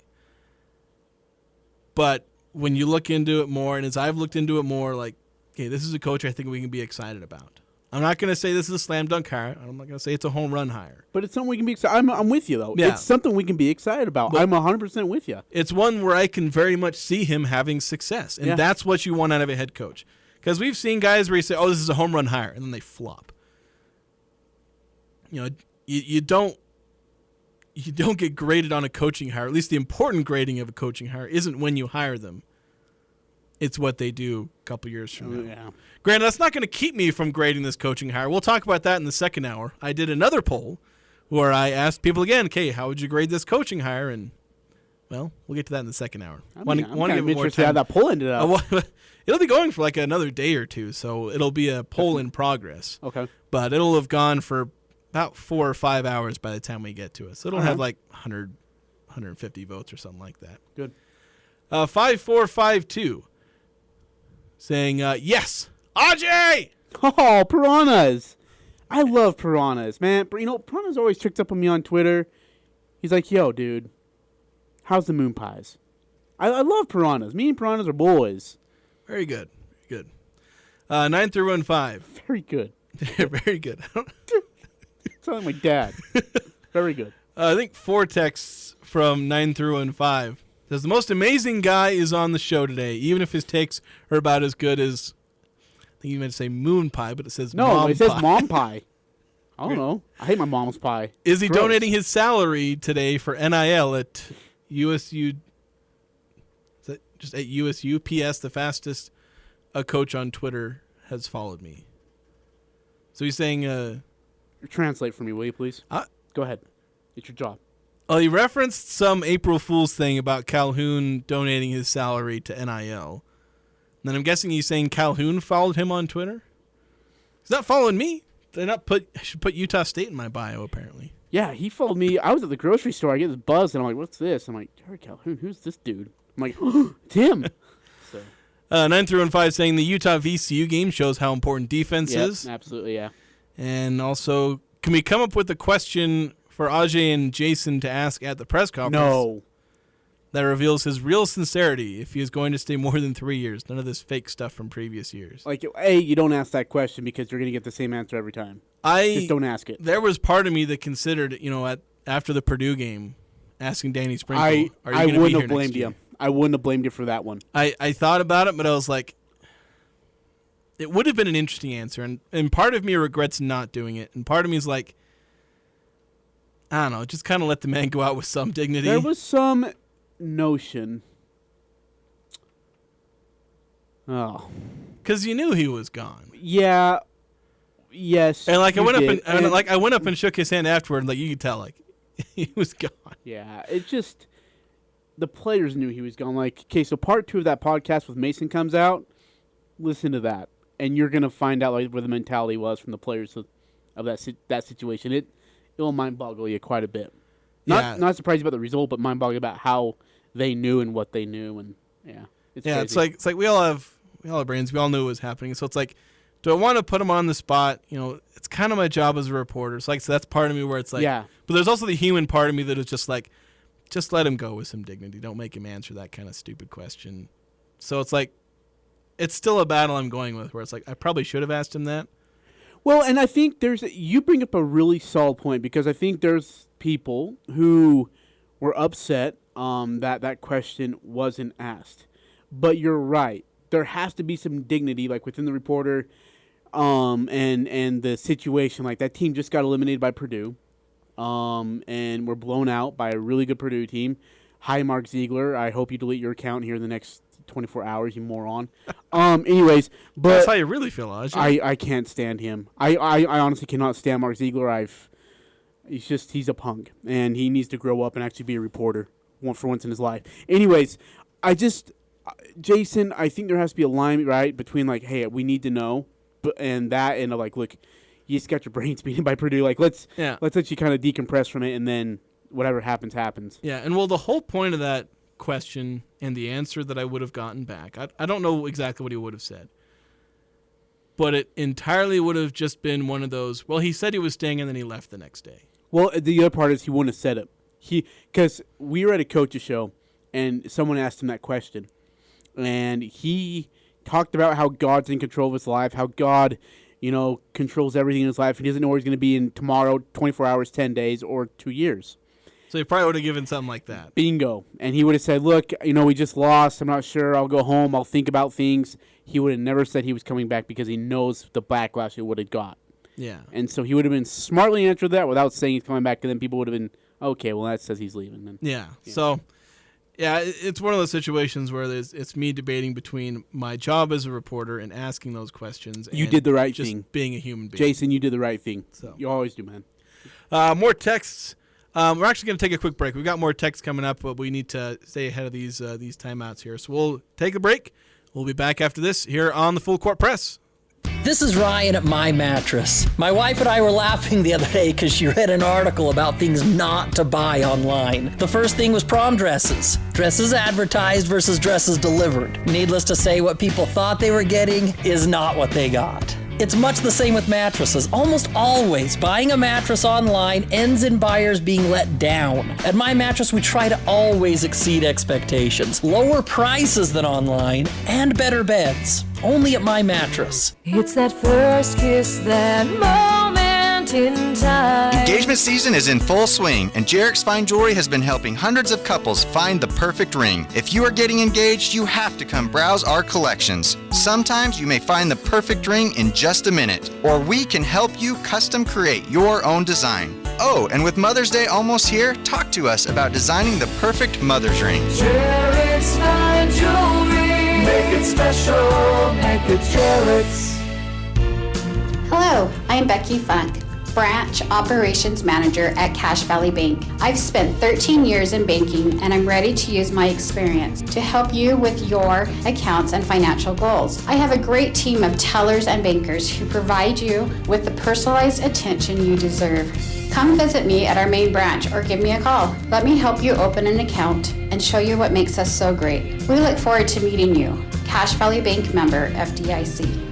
But when you look into it more, and as I've looked into it more, like, okay, this is a coach I think we can be excited about. I'm not going to say this is a slam dunk hire. I'm not going to say it's a home run hire. But it's something we can be excited. I'm with you, though. Yeah. It's something we can be excited about. But I'm 100% with you. It's one where I can very much see him having success, and that's what you want out of a head coach. Because we've seen guys where you say, oh, this is a home run hire, and then they flop. You don't get graded on a coaching hire. At least the important grading of a coaching hire isn't when you hire them. It's what they do a couple years from now. Yeah. Granted, that's not going to keep me from grading this coaching hire. We'll talk about that in the second hour. I did another poll where I asked people again, okay, how would you grade this coaching hire? And, well, we'll get to that in the second hour. I'm kind of interested how that poll ended up. It'll be going for like another day or two, so it'll be a poll in progress. Okay. But it'll have gone for about 4 or 5 hours by the time we get to it. So it'll have like 100, 150 votes or something like that. Good. 5452 saying, yes, Ajay! Oh, Piranhas. I love Piranhas, man. Piranhas always tricked up on me on Twitter. He's like, yo, dude, how's the moon pies? I love Piranhas. Me and Piranhas are boys. Very good. Very good. 9315. Very good. Very good. Sound like my dad. Very good. I think 4 texts from 9315 says the most amazing guy is on the show today, even if his takes are about as good as, I think you meant to say moon pie, but it says mom pie. No, it says mom pie. I don't know. I hate my mom's pie. Is he donating his salary today for NIL at USU? Is that just at USU? P.S. The fastest a coach on Twitter has followed me. So he's saying... Translate for me, will you please? Go ahead. It's your job. Well, he referenced some April Fool's thing about Calhoun donating his salary to NIL. And then I'm guessing he's saying Calhoun followed him on Twitter? He's not following me. I should put Utah State in my bio, apparently. Yeah, he followed me. I was at the grocery store. I get this buzz, and I'm like, what's this? I'm like, Jerrod Calhoun, who's this dude? I'm like, it's him. 9-5 saying the Utah VCU game shows how important defense is. Absolutely, yeah. And also, can we come up with a question for Ajay and Jason to ask at the press conference? No. That reveals his real sincerity if he is going to stay more than 3 years. None of this fake stuff from previous years. Like, A, you don't ask that question because you're going to get the same answer every time. Just don't ask it. There was part of me that considered, after the Purdue game, asking Danny Sprinkle, are you going to be here next year? I wouldn't have blamed you. I wouldn't have blamed you for that one. I thought about it, but I was like, it would have been an interesting answer. And part of me regrets not doing it. And part of me is like, I don't know, just kind of let the man go out with some dignity. There was some notion. Oh. Because you knew he was gone. Yeah. Yes. And I went up and shook his hand afterward, and you could tell he was gone. Yeah, it just the players knew he was gone. Okay, so part 2 of that podcast with Mason comes out. Listen to that, and you're gonna find out where the mentality was from the players of that situation. It will mind boggle you quite a bit. Not surprised about the result, but mind boggle about how they knew and what they knew, and it's crazy. It's like we all have brains. We all knew what was happening. So it's like, do I want to put him on the spot? It's kind of my job as a reporter. So that's part of me where it's like, yeah. But there's also the human part of me that is just like, just let him go with some dignity. Don't make him answer that kind of stupid question. So it's like, it's still a battle I'm going with where it's like, I probably should have asked him that. Well, and I think you bring up a really solid point because I think there's people who were upset that question wasn't asked. But you're right. There has to be some dignity within the reporter and the situation. That team just got eliminated by Purdue. And we're blown out by a really good Purdue team. Hi, Mark Ziegler. I hope you delete your account here in the next 24 hours, you moron. Anyways, but that's how you really feel, Ajay. I can't stand him. I honestly cannot stand Mark Ziegler. He's a punk, and he needs to grow up and actually be a reporter for once in his life. Anyways, Jason, I think there has to be a line right between hey, we need to know, and look, you just got your brains beaten by Purdue. Let's let you kind of decompress from it, and then whatever happens, happens. Yeah, and the whole point of that question and the answer that I would have gotten back, I don't know exactly what he would have said, but it entirely would have just been one of those, well, he said he was staying and then he left the next day. Well, the other part is he wouldn't have said it. Because we were at a coach's show and someone asked him that question, and he talked about how God's in control of his life, how God controls everything in his life. He doesn't know where he's going to be in tomorrow, 24 hours, 10 days, or 2 years. So he probably would have given something like that. Bingo. And he would have said, look, we just lost. I'm not sure. I'll go home. I'll think about things. He would have never said he was coming back because he knows the backlash it would have got. Yeah. And so he would have been smartly answered that without saying he's coming back, and then people would have been, okay, well, that says he's leaving. Then. Yeah. So, it's one of those situations where it's me debating between my job as a reporter and asking those questions. You did the right just thing. Being a human being. Jason, you did the right thing. So. You always do, man. More texts. We're actually going to take a quick break. We've got more texts coming up, but we need to stay ahead of these timeouts here. So we'll take a break. We'll be back after this here on the Full Court Press. This is Ryan at My Mattress. My wife and I were laughing the other day because she read an article about things not to buy online. The first thing was prom dresses. Dresses advertised versus dresses delivered. Needless to say, what people thought they were getting is not what they got. It's much the same with mattresses. Almost always, buying a mattress online ends in buyers being let down. At My Mattress, we try to always exceed expectations, lower prices than online, and better beds. Only at My Mattress. It's that first kiss, that moment in time. Engagement season is in full swing, and Jerrod's Fine Jewelry has been helping hundreds of couples find the perfect ring. If you are getting engaged, you have to come browse our collections. Sometimes you may find the perfect ring in just a minute, or we can help you custom create your own design. Oh, and with Mother's Day almost here, talk to us about designing the perfect mother's ring. Jerrod's Fine Jewelry. Make it special, make it Jerrod's. Hello, I'm Becky Funk. Branch Operations Manager at Cache Valley Bank. I've spent 13 years in banking, and I'm ready to use my experience to help you with your accounts and financial goals. I have a great team of tellers and bankers who provide you with the personalized attention you deserve. Come visit me at our main branch or give me a call. Let me help you open an account and show you what makes us so great. We look forward to meeting you. Cache Valley Bank member, FDIC.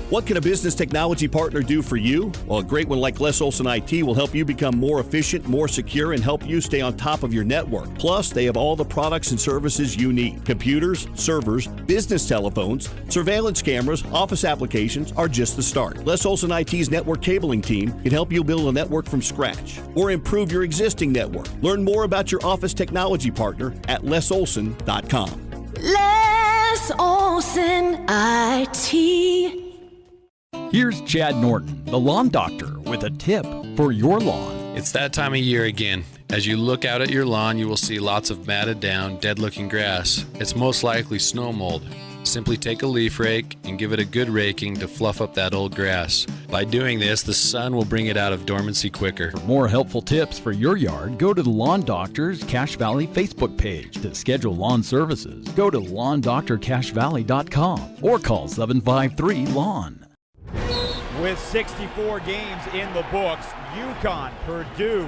What can a business technology partner do for you? Well, a great one like Les Olson IT will help you become more efficient, more secure, and help you stay on top of your network. Plus, they have all the products and services you need. Computers, servers, business telephones, surveillance cameras, office applications are just the start. Les Olson IT's network cabling team can help you build a network from scratch or improve your existing network. Learn more about your office technology partner at lesolson.com. Les Olson IT. Here's Chad Norton, the lawn doctor, with a tip for your lawn. It's that time of year again. As you look out at your lawn, you will see lots of matted down, dead-looking grass. It's most likely snow mold. Simply take a leaf rake and give it a good raking to fluff up that old grass. By doing this, the sun will bring it out of dormancy quicker. For more helpful tips for your yard, go to the Lawn Doctor's Cache Valley Facebook page. To schedule lawn services, go to lawndoctorcachevalley.com or call 753-LAWN. With 64 games in the books, UConn, Purdue,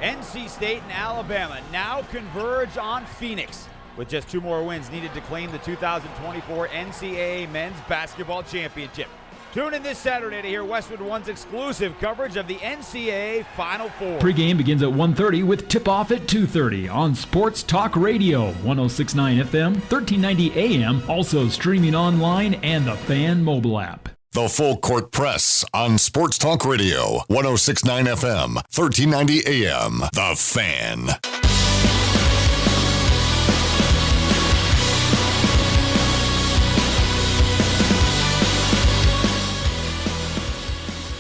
NC State, and Alabama now converge on Phoenix, with just 2 more wins needed to claim the 2024 NCAA Men's Basketball Championship. Tune in this Saturday to hear Westwood One's exclusive coverage of the NCAA Final Four. Pre-game begins at 1:30 with tip-off at 2:30 on Sports Talk Radio, 106.9 FM, 1390 AM, also streaming online and the Fan mobile app. The Full Court Press on Sports Talk Radio, 106.9 FM, 1390 AM. The Fan.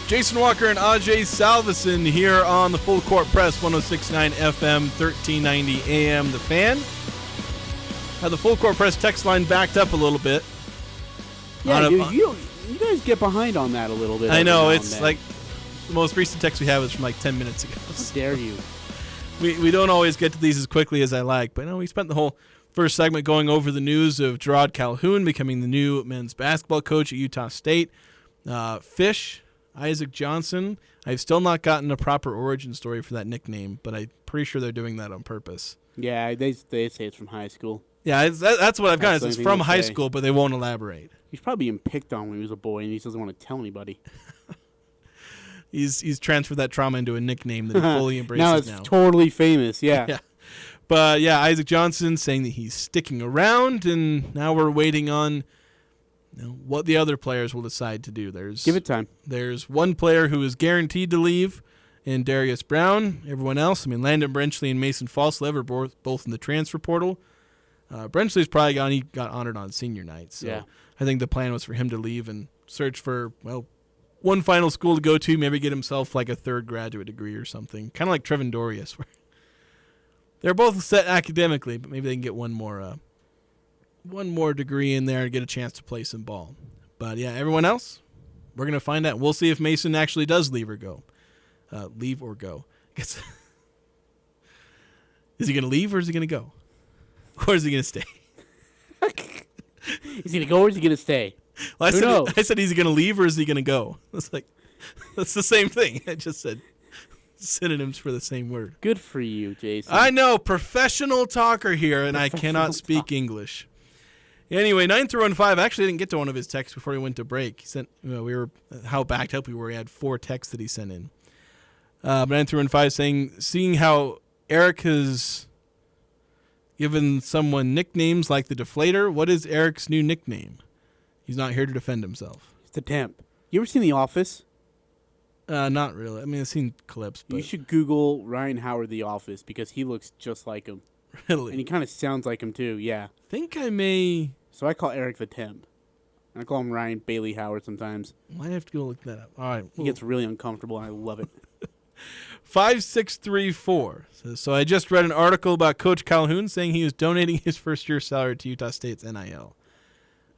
Jason Walker and Ajay Salvesen here on the Full Court Press, 106.9 FM, 1390 AM. The Fan. Had the Full Court Press text line backed up a little bit. Yeah, you guys get behind on that a little bit. I know, it's like the most recent text we have is from like 10 minutes ago. How dare you? We don't always get to these as quickly as I like, but no, we spent the whole first segment going over the news of Jerrod Calhoun becoming the new men's basketball coach at Utah State. Fish, Isaac Johnson. I've still not gotten a proper origin story for that nickname, but I'm pretty sure they're doing that on purpose. Yeah, they say it's from high school. Yeah, that's what I've got. It's from high school, but they won't elaborate. He's probably being picked on when he was a boy, and he doesn't want to tell anybody. He's transferred that trauma into a nickname that he fully embraces now. It's totally famous, yeah. Yeah. But, yeah, Isaac Johnson saying that he's sticking around, and now we're waiting on what the other players will decide to do. Give it time. There's one player who is guaranteed to leave in Darius Brown. Everyone else, Landon Brenchley and Mason Falslev are both in the transfer portal. Brenchley's probably got honored on senior night, so yeah. I think the plan was for him to leave and search for, one final school to go to, maybe get himself like a third graduate degree or something, kind of like Trevin Dorius, where they're both set academically, but maybe they can get one more degree in there to get a chance to play some ball. But, yeah, everyone else, we're going to find out. We'll see if Mason actually does leave or go. Leave or go. Is he going to leave or is he going to go? Or is he going to stay? Is he going to go or is he going to stay? Well, I said he's going to leave or is he going to go? That's the same thing. I just said synonyms for the same word. Good for you, Jason. I know, professional talker here, and I cannot speak English. Anyway, 9-15, I actually didn't get to one of his texts before he went to break. He sent, how backed up we were. He had 4 texts that he sent in. 9-15 saying, seeing how Eric has given someone nicknames like the Deflator, what is Eric's new nickname? He's not here to defend himself. It's the Temp. You ever seen The Office? Not really. I've seen clips. But you should Google Ryan Howard The Office because he looks just like him. Really? And he kind of sounds like him too, yeah. I think I may... So I call Eric the Temp. And I call him Ryan Bailey Howard sometimes. Might have to go look that up. All right. He gets really uncomfortable and I love it. 5634. So I just read an article about Coach Calhoun saying he was donating his first-year salary to Utah State's NIL.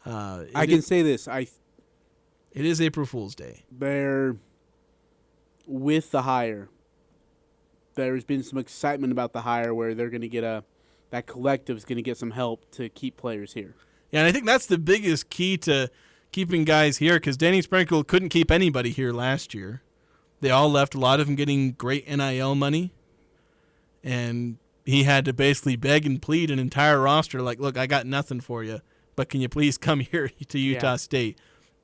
I can say this. It is April Fool's Day. They're with the hire, there's been some excitement about the hire where they're going to get that collective is going to get some help to keep players here. Yeah, and I think that's the biggest key to keeping guys here, because Danny Sprinkle couldn't keep anybody here last year. They all left, a lot of them getting great NIL money, and he had to basically beg and plead an entire roster, like, look, I got nothing for you, but can you please come here to Utah State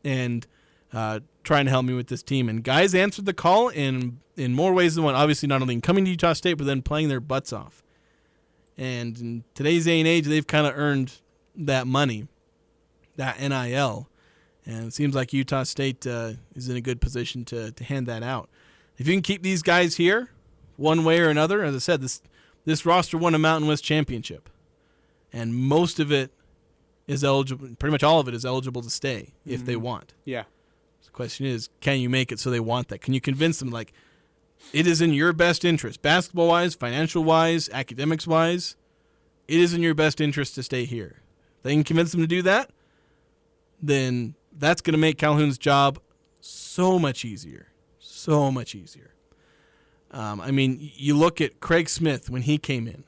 and trying to help me with this team. And guys answered the call in more ways than one. Obviously, not only coming to Utah State, but then playing their butts off. And in today's day and age, they've kind of earned that money, that NIL. And it seems like Utah State is in a good position to hand that out. If you can keep these guys here one way or another, as I said, this roster won a Mountain West championship. And most of it is eligible, pretty much all of it is eligible to stay if they want. Yeah. So the question is, can you make it so they want that? Can you convince them, like, it is in your best interest, basketball-wise, financial-wise, academics-wise, it is in your best interest to stay here. If they can convince them to do that, then that's going to make Calhoun's job so much easier. So much easier. I mean, you look at Craig Smith when he came in.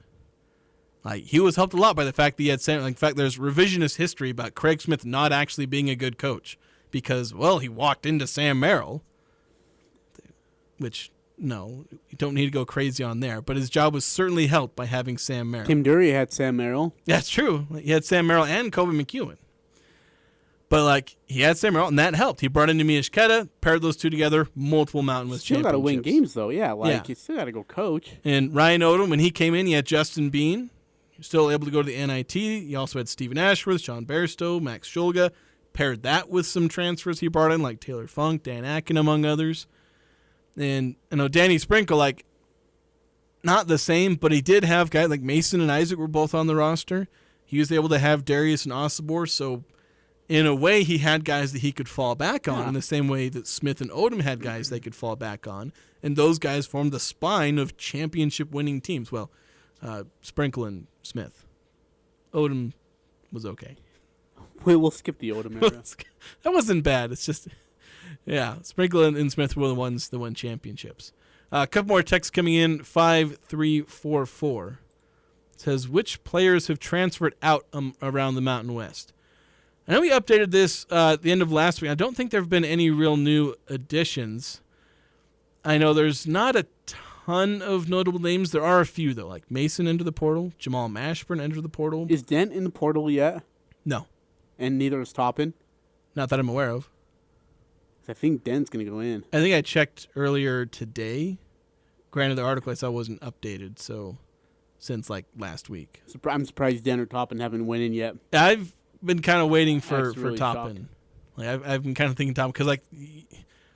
Like, he was helped a lot by the fact that he had Sam. Like, in fact, there's revisionist history about Craig Smith not actually being a good coach because, well, he walked into Sam Merrill, which, no, you don't need to go crazy on there. But his job was certainly helped by having Sam Merrill. Tim Dury had Sam Merrill. Yeah, that's true. He had Sam Merrill and Kobe McEwen. But, like, he had Sam Merrill, and that helped. He brought in Nemish Keta, paired those two together, multiple Mountain West championships. Still got to win games, though. Yeah, like, you still got to go coach. And Ryan Odom, when he came in, he had Justin Bean. He was still able to go to the NIT. He also had Stephen Ashworth, Sean Bairstow, Max Shulga. Paired that with some transfers he brought in, like Taylor Funk, Dan Akin, among others. And, you know, Danny Sprinkle, like, not the same, but he did have guys like Mason and Isaac were both on the roster. He was able to have Darius and Osibor, so in a way, he had guys that he could fall back on in the same way that Smith and Odom had guys they could fall back on. And those guys formed the spine of championship-winning teams. Well, Sprinkle and Smith. Odom was okay. We'll skip the Odom era. That wasn't bad. It's just, yeah, Sprinkle and Smith were the ones that won championships. A couple more texts coming in. 5344 says, which players have transferred out around the Mountain West? I know we updated this at the end of last week. I don't think there have been any real new additions. I know there's not a ton of notable names. There are a few, though, like Mason entered the portal, Jamal Mashburn entered the portal. Is Dent in the portal yet? No. And neither is Toppin? Not that I'm aware of. I think Dent's going to go in. I think I checked earlier today. Granted, the article I saw wasn't updated, so since, like, last week. I'm surprised Dent or Toppin haven't went in yet. I've been kind of waiting for really Toppin. Like, I've been kind of thinking Toppin because, like,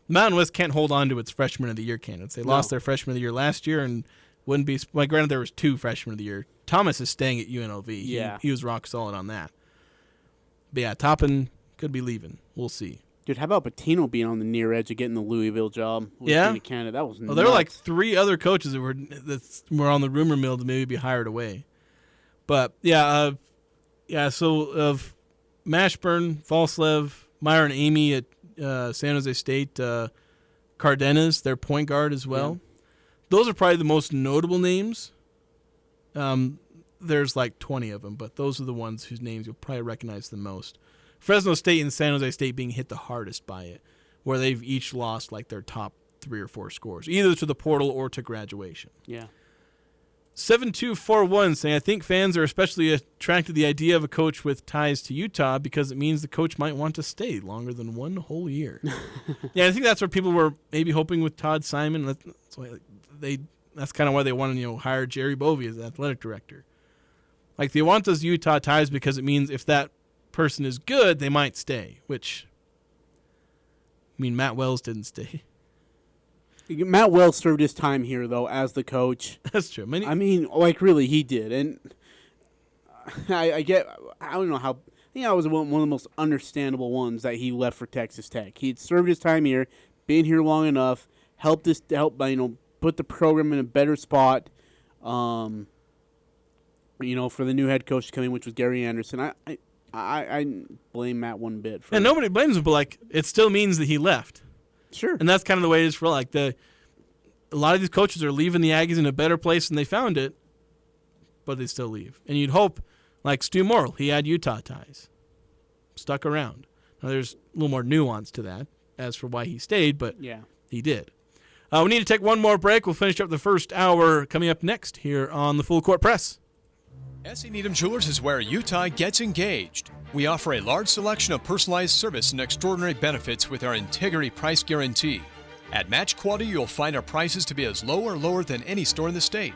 Mountain West can't hold on to its freshman of the year candidates. They lost their freshman of the year last year and wouldn't be. Well, granted, there was 2 freshmen of the year. Thomas is staying at UNLV. Yeah, he was rock solid on that. But yeah, Toppin could be leaving. We'll see. Dude, how about Patino being on the near edge of getting the Louisville job? Yeah, Canada. That was nuts. There were like 3 other coaches that were on the rumor mill to maybe be hired away. But yeah, So of Mashburn, Falslev, Myron Amy at San Jose State, Cardenas, their point guard as well. Yeah. Those are probably the most notable names. There's like 20 of them, but those are the ones whose names you'll probably recognize the most. Fresno State and San Jose State being hit the hardest by it, where they've each lost like their top 3 or 4 scores, either to the portal or to graduation. Yeah. 7241 saying, I think fans are especially attracted to the idea of a coach with ties to Utah because it means the coach might want to stay longer than 1 whole year. Yeah, I think that's what people were maybe hoping with Todd Simon. That's kind of why they wanted to hire Jerry Bovee as athletic director. Like, they want those Utah ties because it means if that person is good, they might stay, which, I mean, Matt Wells didn't stay. Matt Wells served his time here, though, as the coach. That's true. I mean, like, really, he did. And I don't know how, I think I was one of the most understandable ones that he left for Texas Tech. He'd served his time here, been here long enough, helped put the program in a better spot, for the new head coach to come in, which was Gary Anderson. I blame Matt one bit. And nobody blames him, but, like, it still means that he left. Sure. And that's kind of the way it is for, like, the a lot of these coaches are leaving the Aggies in a better place than they found it, but they still leave. And you'd hope, like Stu Morrill, he had Utah ties, stuck around. Now, there's a little more nuance to that as for why he stayed, but he did. We need to take one more break. We'll finish up the first hour coming up next here on the Full Court Press. S.E. Needham Jewelers is where Utah gets engaged. We offer a large selection of personalized service and extraordinary benefits with our integrity price guarantee. At Match Quality, you'll find our prices to be as low or lower than any store in the state.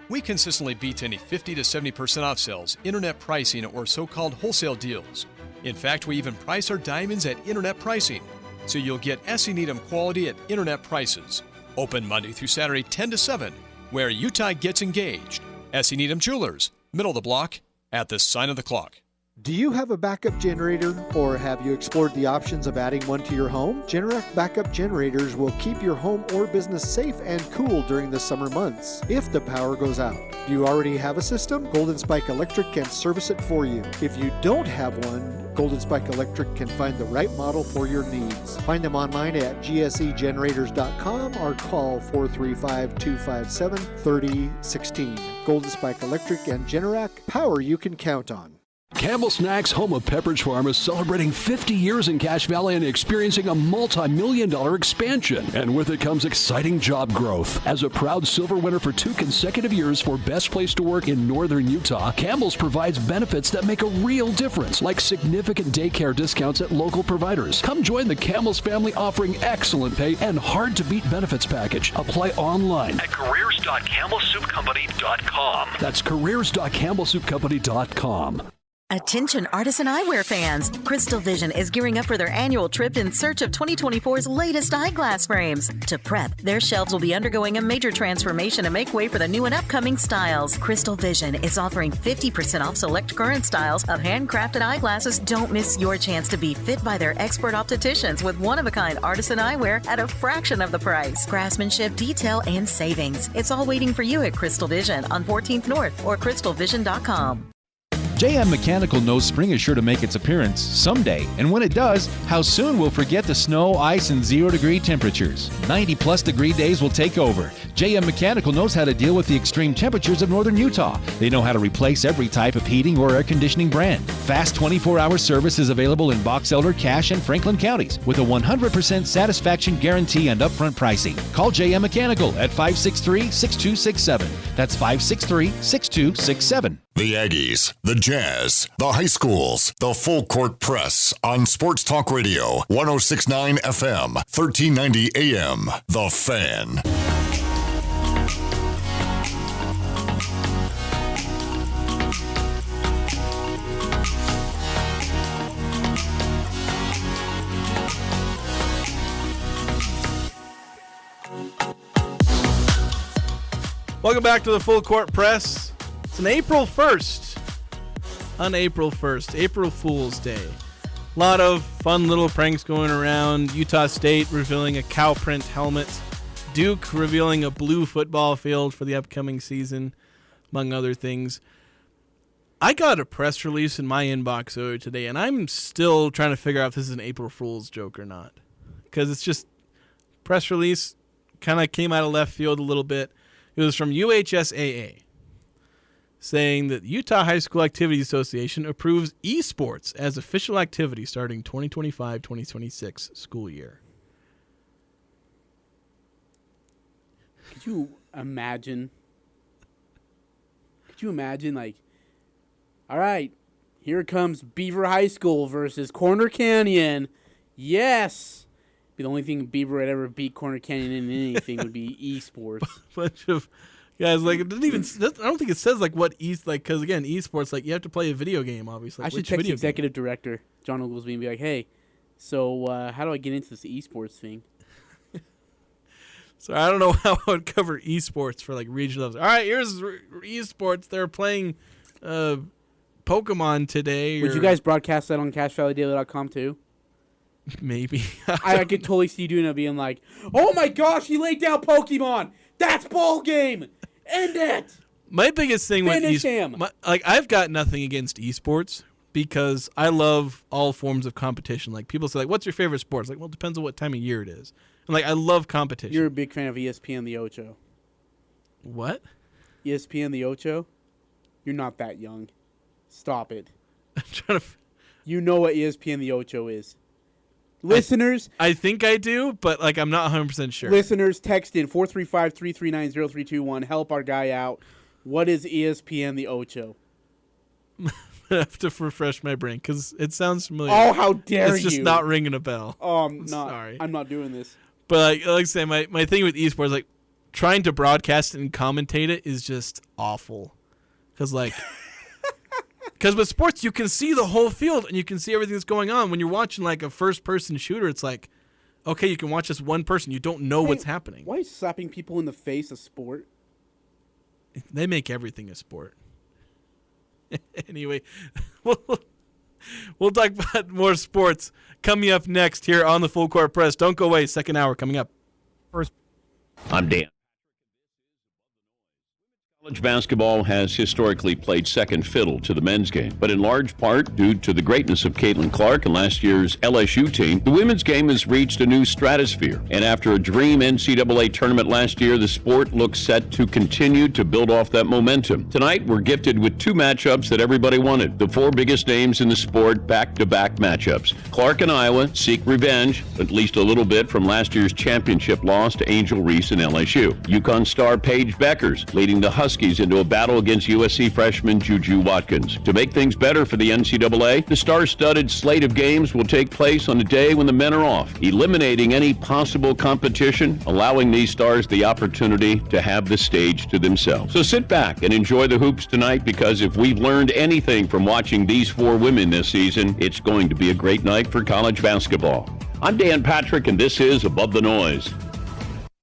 We consistently beat any 50 to 70% off sales, internet pricing, or so-called wholesale deals. In fact, we even price our diamonds at internet pricing, so you'll get S.E. Needham quality at internet prices. Open Monday through Saturday 10 to 7, where Utah gets engaged. S.E. Needham Jewelers, middle of the block, at the sign of the clock. Do you have a backup generator, or have you explored the options of adding one to your home? Generac backup generators will keep your home or business safe and cool during the summer months if the power goes out. Do you already have a system? Golden Spike Electric can service it for you. If you don't have one, Golden Spike Electric can find the right model for your needs. Find them online at gsegenerators.com or call 435-257-3016. Golden Spike Electric and Generac, power you can count on. Campbell Snacks, home of Pepperidge Farm, is celebrating 50 years in Cache Valley and experiencing a multi-million-dollar expansion. And with it comes exciting job growth. As a proud silver winner for 2 consecutive years for Best Place to Work in Northern Utah, Campbell's provides benefits that make a real difference, like significant daycare discounts at local providers. Come join the Campbell's family offering excellent pay and hard-to-beat benefits package. Apply online at careers.campbellsoupcompany.com. That's careers.campbellsoupcompany.com. Attention artisan eyewear fans. Crystal Vision is gearing up for their annual trip in search of 2024's latest eyeglass frames. To prep, their shelves will be undergoing a major transformation to make way for the new and upcoming styles. Crystal Vision is offering 50% off select current styles of handcrafted eyeglasses. Don't miss your chance to be fit by their expert opticians with one-of-a-kind artisan eyewear at a fraction of the price. Craftsmanship, detail, and savings. It's all waiting for you at Crystal Vision on 14th North or crystalvision.com. JM Mechanical knows spring is sure to make its appearance someday, and when it does, how soon we'll forget the snow, ice, and 0-degree temperatures. 90-plus degree days will take over. JM Mechanical knows how to deal with the extreme temperatures of northern Utah. They know how to replace every type of heating or air conditioning brand. Fast 24-hour service is available in Box Elder, Cache, and Franklin counties with a 100% satisfaction guarantee and upfront pricing. Call JM Mechanical at 563-6267. That's 563-6267. The Aggies, the Jazz, the high schools, the Full Court Press on Sports Talk Radio, 106.9 FM, 1390 AM. The Fan. Welcome back to the Full Court Press. It's an April 1st. On April 1st, April Fool's Day. A lot of fun little pranks going around. Utah State revealing a cow print helmet. Duke revealing a blue football field for the upcoming season, among other things. I got a press release in my inbox earlier today, and I'm still trying to figure out if this is an April Fool's joke or not. Because it's just, press release kind of came out of left field a little bit. It was from UHSAA, saying that Utah High School Activities Association approves esports as official activity starting 2025-2026 school year. Could you imagine, like, all right, here comes Beaver High School versus Corner Canyon. Yes! The only thing Beaver would ever beat Corner Canyon in anything would be esports. Bunch of guys, like, it doesn't even. I don't think it says like what because again, esports, like, you have to play a video game, obviously. I should text the executive director John Oglesby and be like, hey, so how do I get into this esports thing? So I don't know how I would cover esports for like regional levels. All right, here's esports. They're playing Pokemon today. Would you guys broadcast that on CacheValleyDaily.com too? Maybe. I could totally see you doing it, being like, oh my gosh, he laid down Pokemon. That's ball game. End it. My biggest thing with him. Like, I've got nothing against esports, because I love all forms of competition. Like, people say, like, what's your favorite sport? It's like, well, it depends on what time of year it is. And, like, I love competition. You're a big fan of ESPN The Ocho. What? ESPN The Ocho? You're not that young. Stop it. I'm trying to... You know what ESPN The Ocho is. Listeners... I think I do, but, like, I'm not 100% sure. Listeners, text in 435-339-0321. Help our guy out. What is ESPN The Ocho? I have to refresh my brain because it sounds familiar. Oh, how dare you! It's just not ringing a bell. Oh, I'm not. Sorry. I'm not doing this. But like I say, my thing with esports, like, trying to broadcast and commentate it is just awful. Because with sports, you can see the whole field and you can see everything that's going on. When you're watching like a first-person shooter, it's like, okay, you can watch this one person. You don't know what's happening. Why is slapping people in the face a sport? They make everything a sport. Anyway, we'll talk about more sports coming up next here on the Full Court Press. Don't go away. Second hour coming up. I'm Dan. College basketball has historically played second fiddle to the men's game, but in large part due to the greatness of Caitlin Clark and last year's LSU team, the women's game has reached a new stratosphere. And after a dream NCAA tournament last year, the sport looks set to continue to build off that momentum. Tonight, we're gifted with two matchups that everybody wanted. The four biggest names in the sport, back-to-back matchups. Clark and Iowa seek revenge, at least a little bit, from last year's championship loss to Angel Reese and LSU. UConn star Paige Beckers leading the Huskies into a battle against USC freshman Juju Watkins. To make things better for the NCAA, the star-studded slate of games will take place on a day when the men are off, eliminating any possible competition, allowing these stars the opportunity to have the stage to themselves. So sit back and enjoy the hoops tonight, because if we've learned anything from watching these four women this season, it's going to be a great night for college basketball. I'm Dan Patrick, and this is Above the Noise.